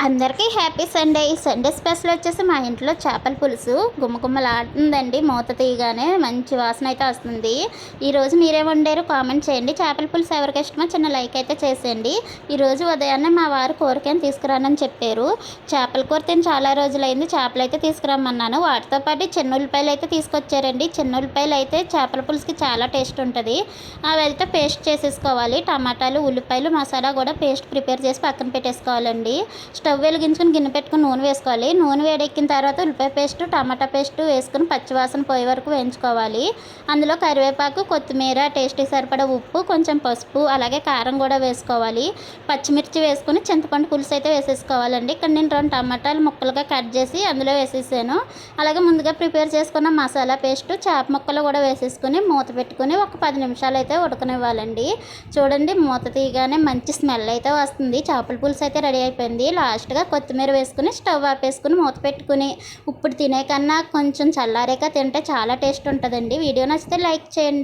అందరికీ happy Sunday. ఈ Sunday special వచ్చేసి మా ఇంట్లో చేపల పులుసు గుమ్మగుమ్మలాడుతుందండి. మూత తీయగానే మంచి వాసన అయితే వస్తుంది. ఈరోజు మీరే వండారు కామెంట్ చేయండి. చేపల పులుసు ఎవరికి ఇష్టమో చిన్న లైక్ అయితే చేసేయండి. ఈరోజు ఉదయాన్నే మా వారు కూరకేం తీసుకురానని చెప్పారు. చేపల కూర తిని చాలా రోజులైంది. చేపలు అయితే తీసుకురమ్మన్నాను. వాటితో పాటు చిన్న ఉల్లిపాయలు అయితే తీసుకొచ్చారండి. చిన్న ఉల్లిపాయలు అయితే చేపల పులుసుకి చాలా టేస్ట్ ఉంటుంది. అవి అయితే పేస్ట్ చేసేసుకోవాలి. టమాటాలు, ఉల్లిపాయలు, మసాలా కూడా పేస్ట్ ప్రిపేర్ చేసి పక్కన పెట్టేసుకోవాలండి. స్టవ్ వెలిగించుకొని గిన్నె పెట్టుకుని నూనె వేసుకోవాలి. నూనె వేడెక్కిన తర్వాత ఉల్లిపాయ పేస్ట్, టమాటా పేస్ట్ వేసుకుని పచ్చివాసన పోయే వరకు వేయించుకోవాలి. అందులో కరివేపాకు, కొత్తిమీర, టేస్ట్కి సరిపడా ఉప్పు, కొంచెం పసుపు, అలాగే కారం కూడా వేసుకోవాలి. పచ్చిమిర్చి వేసుకుని చింతపండు పులుసు అయితే వేసేసుకోవాలండి. ఇక్కడ నేను 2 టమాటాలు ముక్కలుగా కట్ చేసి అందులో వేసేసాను. అలాగే ముందుగా ప్రిపేర్ చేసుకున్న మసాలా పేస్ట్, చేప ముక్కలు కూడా వేసేసుకుని మూత పెట్టుకుని ఒక 10 నిమిషాలు అయితే ఉడకనివ్వాలండి. చూడండి, మూత తీయగానే మంచి స్మెల్ అయితే వస్తుంది. చేపల పులుసు అయితే రెడీ అయిపోయింది. లాస్ట్గా కొత్తిమీర వేసుకుని స్టవ్ ఆపేసుకుని మూత పెట్టుకుని ఇప్పుడు తినే కన్నా కొంచెం చల్లారాక తింటే చాలా టేస్ట్ ఉంటుందండి. వీడియో నచ్చితే లైక్ చేయండి.